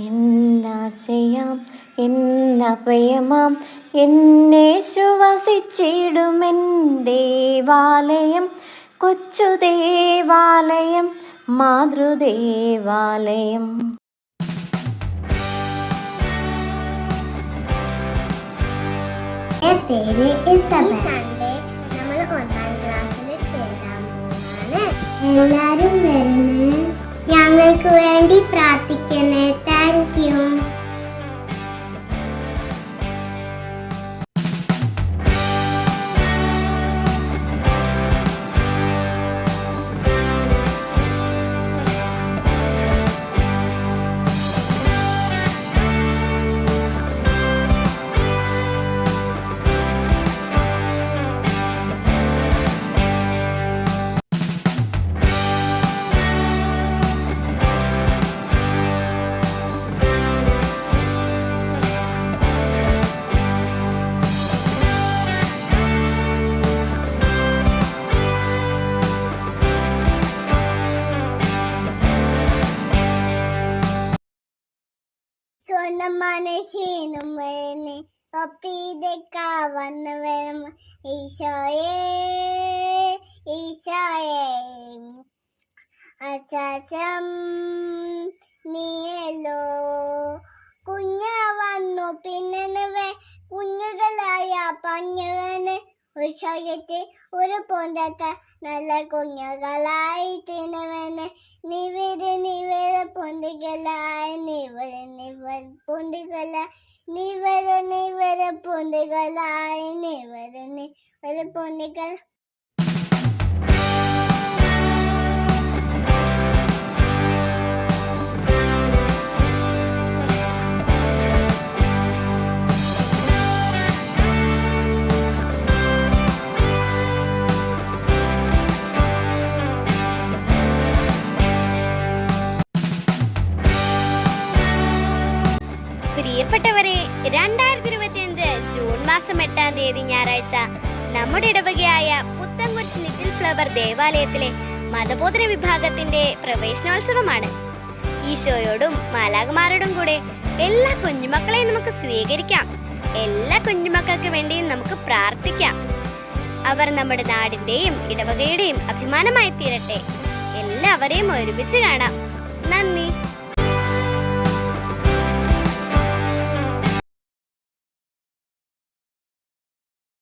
എന്നാശയാം എന്നഭയമാം എന്നേശു വസിച്ചിടുമെൻ ദേവാലയം, കൊച്ചു ദേവാലയം, മാതൃദേവാലയം. പേര് സൺഡേ നമ്മൾ 1ാം ക്ലാസ്സിൽ ചേരാൻ പോവാണ്. എല്ലാരും വരണേ, ഞങ്ങൾക്ക് വേണ്ടി പ്രാർത്ഥിക്കണേ. Thank you. മനശീനും വേണേ ഒപ്പിതൊക്കെ വന്നു വേണം. ഈശോയേ ഈശോയേ അച്ചാസം നീയല്ലോ. കുഞ്ഞ വന്നു പിന്നെ കുഞ്ഞുകളായ പഞ്ഞുവന് ഉത്സവത്തെ ഒരു പൊന്തത്ത നല്ല കുഞ്ഞുകളായി തിന്നവന്. നിവര് പൊന്തികളായി നിവർ പൊന്തികളായി നിവര് പൊന്തികളായി നിവര് പൊന്തികൾ. പ്രിയപ്പെട്ടവരെ, 2025 ജൂൺ മാസം 8-ാം തീയതി ഞായറാഴ്ച നമ്മുടെ ഇടവകയായ പുത്തൻകുരിശ് ലിറ്റിൽ ഫ്ലവർ ദേവാലയത്തിലെ മതബോധന വിഭാഗത്തിന്റെ പ്രവേശനോത്സവമാണ്. ഈശോയോടും മാലാഖമാരോടും കൂടെ എല്ലാ കുഞ്ഞുമക്കളെയും നമുക്ക് സ്വീകരിക്കാം. എല്ലാ കുഞ്ഞുമക്കൾക്ക് വേണ്ടിയും നമുക്ക് പ്രാർത്ഥിക്കാം. അവർ നമ്മുടെ നാടിന്റെയും ഇടവകയുടെയും അഭിമാനമായി തീരട്ടെ. എല്ലാവരെയും ഒരുമിച്ച് കാണാം. നന്ദി.